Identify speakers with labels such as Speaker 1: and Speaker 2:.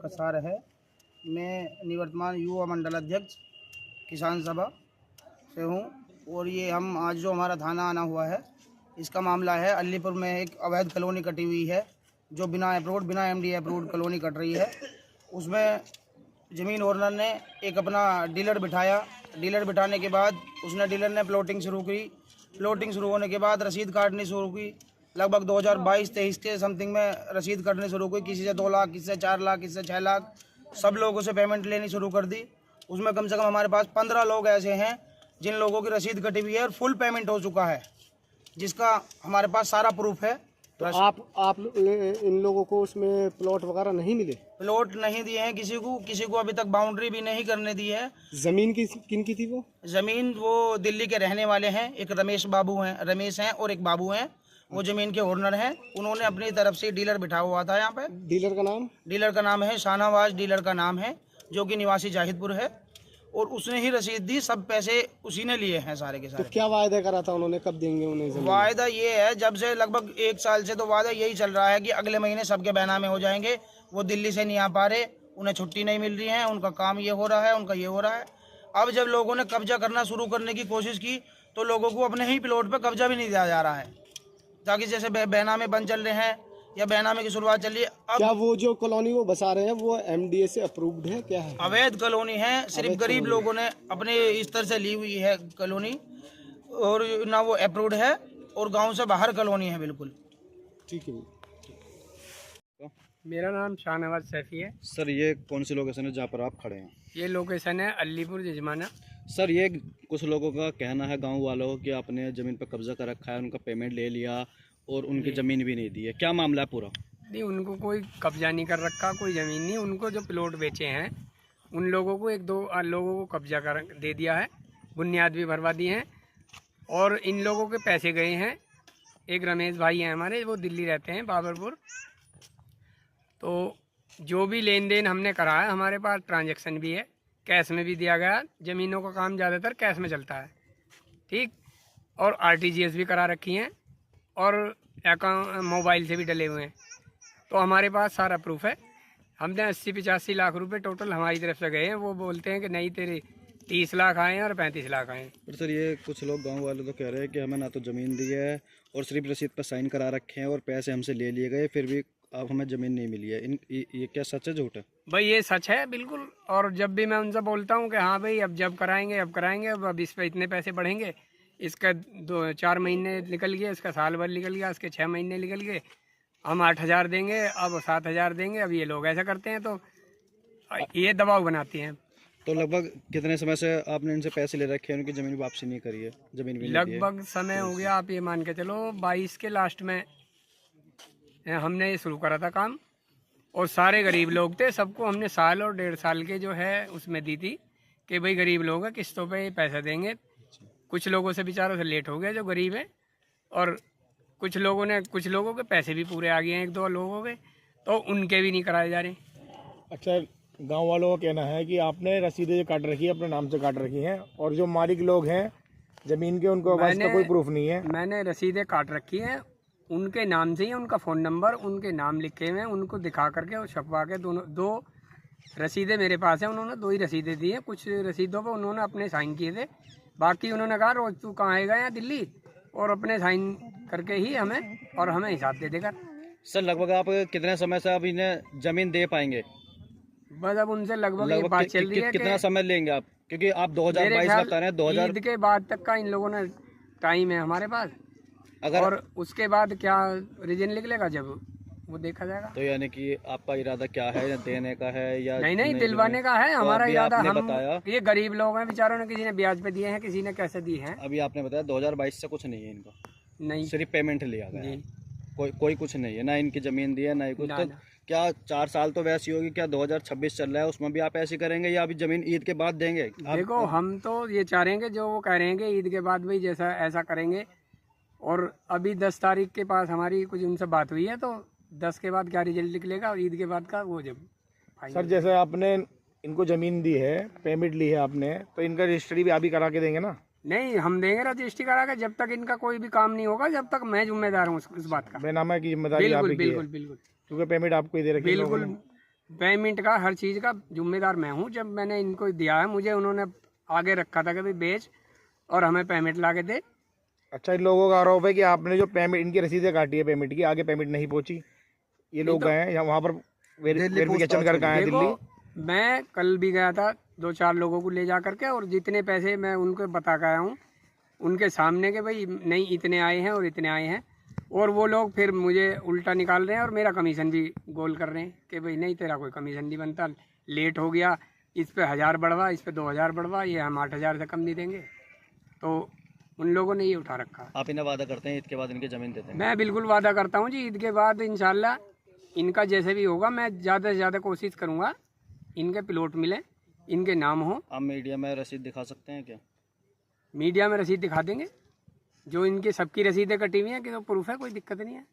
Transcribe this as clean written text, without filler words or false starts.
Speaker 1: कसार है। मैं निवर्तमान युवा मंडल अध्यक्ष किसान सभा से हूँ और ये हम आज जो हमारा थाना आना हुआ है, इसका मामला है अलीपुर में एक अवैध कॉलोनी कटी हुई है, जो बिना एमडी अप्रूव्ड कॉलोनी कट रही है। उसमें ज़मीन ओनर ने एक अपना डीलर बिठाया। डीलर बिठाने के बाद डीलर ने प्लॉटिंग शुरू की। प्लॉटिंग शुरू होने के बाद रसीद काटनी शुरू की। लगभग 2022-23 के समथिंग में रसीद काटनी शुरू की। किसी से 2 लाख, किसी से 4 लाख, किसी से 6 लाख, सब लोगों से पेमेंट लेनी शुरू कर दी। उसमें कम से कम हमारे पास 15 लोग ऐसे हैं जिन लोगों की रसीद कटी हुई है और फुल पेमेंट हो चुका है, जिसका हमारे पास सारा प्रूफ है।
Speaker 2: तो आप इन लोगों को उसमें प्लॉट वगैरह नहीं मिले?
Speaker 1: प्लॉट नहीं दिए हैं किसी को अभी तक बाउंड्री भी नहीं करने दी है।
Speaker 2: जमीन किन की थी वो?
Speaker 1: जमीन वो दिल्ली के रहने वाले हैं, एक रमेश हैं और एक बाबू हैं, वो जमीन के ओनर हैं। उन्होंने अपनी तरफ से डीलर बिठा हुआ था यहाँ पे। डीलर का नाम है शाहनवाज, डीलर का नाम है, जो कि निवासी जाहिदपुर है, और उसने ही रसीद दी। सब पैसे उसी ने लिए हैं सारे के सारे।
Speaker 2: तो क्या वायदा करा था उन्होंने, कब देंगे उन्हें जमीन?
Speaker 1: वायदा ये है, जब से लगभग 1 साल से तो वायदा यही चल रहा है कि अगले महीने सबके बैनामे हो जाएंगे। वो दिल्ली से नहीं आ पा रहे, उन्हें छुट्टी नहीं मिल रही है, उनका काम ये हो रहा है, उनका ये हो रहा है। अब जब लोगों ने कब्जा करना शुरू करने की कोशिश की तो लोगों को अपने ही प्लॉट पर कब्जा भी नहीं दिया जा रहा है, ताकि जैसे बैनामे बंद चल रहे हैं या बैनामे की शुरुआत चल रही है। अब
Speaker 2: क्या वो जो कॉलोनी वो बसा रहे हैं वो एमडीए से अप्रूव्ड है? क्या है?
Speaker 1: अवैध कॉलोनी है, सिर्फ गरीब लोगों ने अपने स्तर से ली हुई है कॉलोनी, और ना वो अप्रूव्ड है, और गांव से बाहर कॉलोनी है बिल्कुल।
Speaker 2: ठीक है।
Speaker 3: मेरा नाम शाहनवाज सैफी है।
Speaker 4: सर, ये कौन सी लोकेशन है जहाँ पर आप खड़े हैं?
Speaker 3: ये लोकेशन है अलीपुर जजमाना।
Speaker 4: सर, ये कुछ लोगों का कहना है, गांव वालों को, कि आपने ज़मीन पर कब्जा कर रखा है, उनका पेमेंट ले लिया और उनकी ज़मीन भी नहीं दी है। क्या मामला है पूरा?
Speaker 3: नहीं, उनको कोई कब्जा नहीं कर रखा, कोई ज़मीन नहीं। उनको जो प्लॉट बेचे हैं उन लोगों को 1-2 लोगों को कब्जा कर दे दिया है, बुनियाद भी भरवा दी हैं, और इन लोगों के पैसे गए हैं। एक रमेश भाई हैं हमारे, वो दिल्ली रहते हैं, बाबरपुर। तो जो भी लेन देन हमने करा है, हमारे पास ट्रांजैक्शन भी है, कैश में भी दिया गया। ज़मीनों का काम ज़्यादातर कैश में चलता है, ठीक, और आरटीजीएस भी करा रखी हैं, और अकाउंट मोबाइल से भी डले हुए हैं। तो हमारे पास सारा प्रूफ है। हमने 80-85 लाख रुपए टोटल हमारी तरफ से गए हैं। वो बोलते हैं कि नहीं, तेरे 30 लाख आए हैं और 35 लाख आए हैं।
Speaker 4: पर सर, ये कुछ लोग गांव वाले तो कह रहे हैं कि हमें ना तो ज़मीन दी है और सिर्फ रसीद पर साइन करा रखे हैं और पैसे हमसे ले लिए गए, फिर भी अब हमें ज़मीन नहीं मिली है। ये क्या सच है, झूठ है?
Speaker 3: भाई ये सच है बिल्कुल। और जब भी मैं उनसे बोलता हूँ कि हाँ भाई अब जब कराएंगे अब कराएंगे, अब इस पर इतने पैसे बढ़ेंगे, इसका 2-4 महीने निकल गए, इसका साल भर निकल गया, इसके 6 महीने निकल गए, हम 8,000 देंगे, अब 7,000 देंगे। अब ये लोग ऐसा करते हैं, तो ये दबाव बनाते हैं।
Speaker 4: तो लगभग कितने समय से आपने इनसे पैसे ले रखे हैं, उनकी ज़मीन वापसी नहीं करी है? ज़मीन भी
Speaker 3: लगभग समय हो गया, आप ये मान के चलो 22 के लास्ट में हमने ये शुरू करा था काम, और सारे गरीब लोग थे, सबको हमने साल और 1.5 साल के जो है उसमें दी थी कि भाई गरीब लोग हैं, किस्तों पे पैसा देंगे। कुछ लोगों से बेचारों से लेट हो गया जो गरीब हैं, और कुछ लोगों के पैसे भी पूरे आ गए हैं, 1-2 लोगों के, तो उनके भी नहीं कराए जा रहे।
Speaker 2: अच्छा, गांव वालों का कहना है कि आपने रसीदें काट रखी है, अपने नाम से काट रखी हैं, और जो मालिक लोग हैं जमीन के, उनको इसका कोई प्रूफ नहीं है।
Speaker 3: मैंने रसीदें काट रखी हैं, उनके नाम से ही, उनका फ़ोन नंबर, उनके नाम लिखे हुए हैं, उनको दिखा करके और छपवा के 2 रसीदें मेरे पास हैं। उन्होंने 2 ही रसीदें दी हैं। कुछ रसीदों पर उन्होंने अपने साइन किए थे, बाकी उन्होंने कहा रोज तू कहाँ आएगा यहाँ दिल्ली, और अपने साइन करके ही हमें हिसाब दे देगा।
Speaker 4: सर, लगभग आप कितने समय से आप इन्हें ज़मीन दे पाएंगे?
Speaker 3: बस अब उनसे लगभग ये बात चल रही है कि
Speaker 4: कितना समय लेंगे आप, क्योंकि आप 2022 बता रहे हैं, 2000
Speaker 3: ईद के बाद तक का इन लोगों ने टाइम है हमारे पास।
Speaker 4: अगर
Speaker 3: और उसके बाद क्या रीजन निकलेगा जब वो देखा जाएगा।
Speaker 4: तो यानी कि आपका इरादा क्या है, देने का है या
Speaker 3: नहीं, दिलवाने का है हमारा इरादा। हम
Speaker 4: बताया,
Speaker 3: ये गरीब लोग हैं बेचारों ने, किसी ने ब्याज पे दिए हैं, किसी ने कैसे दिए हैं।
Speaker 4: अभी आपने बताया 2022 से कुछ नहीं है इनका,
Speaker 3: नहीं,
Speaker 4: सिर्फ पेमेंट लिया गया है, कोई कुछ नहीं है, ना इनकी ज़मीन दी है ना ही कुछ। तो क्या 4 साल तो वैसी होगी, क्या 2026 चल रहा है उसमें भी आप ऐसे करेंगे, या अभी ज़मीन ईद के बाद देंगे?
Speaker 3: देखो, हम तो ये चाह रहे हैं कि जो वो कह रहे हैं कि ईद के बाद भाई जैसा ऐसा करेंगे, और अभी 10 तारीख के पास हमारी कुछ उनसे बात हुई है, तो 10 के बाद क्या रिजल्ट निकलेगा और ईद के बाद का वो जब।
Speaker 2: सर, जैसे आपने इनको ज़मीन दी है, पेमेंट ली है आपने, तो इनका रजिस्ट्री भी आप ही करा के देंगे ना?
Speaker 3: नहीं, हम देंगे रजिस्ट्री करा के, जब तक इनका कोई भी काम नहीं होगा, जब तक मैं जिम्मेदार हूँ इस बात का।
Speaker 2: बेनामा की जिम्मेदारी आप ही की है।
Speaker 3: बिल्कुल,
Speaker 2: क्योंकि पेमेंट आपको ही दे रखी है।
Speaker 3: बिल्कुल, पेमेंट का हर चीज़ का जिम्मेदार मैं हूँ। जब मैंने इनको दिया है, मुझे उन्होंने आगे रखा था कि भाई बेच और हमें पेमेंट ला के दे।
Speaker 2: अच्छा, इन लोगों का आरोप है कि आपने जो पेमेंट इनकी रसीदें काटी है पेमेंट की, आगे पेमेंट नहीं पहुंची। ये लोग गए हैं वहाँ पर वेरिफिकेशन करके आए हैं दिल्ली।
Speaker 3: देखो, मैं कल भी गया था 2-4 लोगों को ले जा करके, और जितने पैसे मैं उनको बता के आया हूँ उनके सामने के भाई नहीं इतने आए हैं और इतने आए हैं, और वो लोग फिर मुझे उल्टा निकाल रहे हैं और मेरा कमीशन भी गोल कर रहे हैं कि भाई नहीं तेरा कोई कमीशन नहीं बनता, लेट हो गया, इस पे 1000 बढ़वा, इस पे 2000 बढ़वा, ये हम 8000 से कम नहीं देंगे। तो उन लोगों ने ये उठा रखा।
Speaker 4: आप इन्हें वादा करते हैं ईद के बाद इनकी ज़मीन देते हैं?
Speaker 3: मैं बिल्कुल वादा करता हूँ जी, ईद के बाद इंशाल्लाह इनका जैसे भी होगा मैं ज़्यादा से ज़्यादा कोशिश करूँगा इनके प्लॉट मिले, इनके नाम हो।
Speaker 4: आप मीडिया में रसीद दिखा सकते हैं क्या?
Speaker 3: मीडिया में रसीद दिखा देंगे, जो इनकी सबकी रसीदें कटी हुई हैं कि तो प्रूफ है, कोई दिक्कत नहीं है।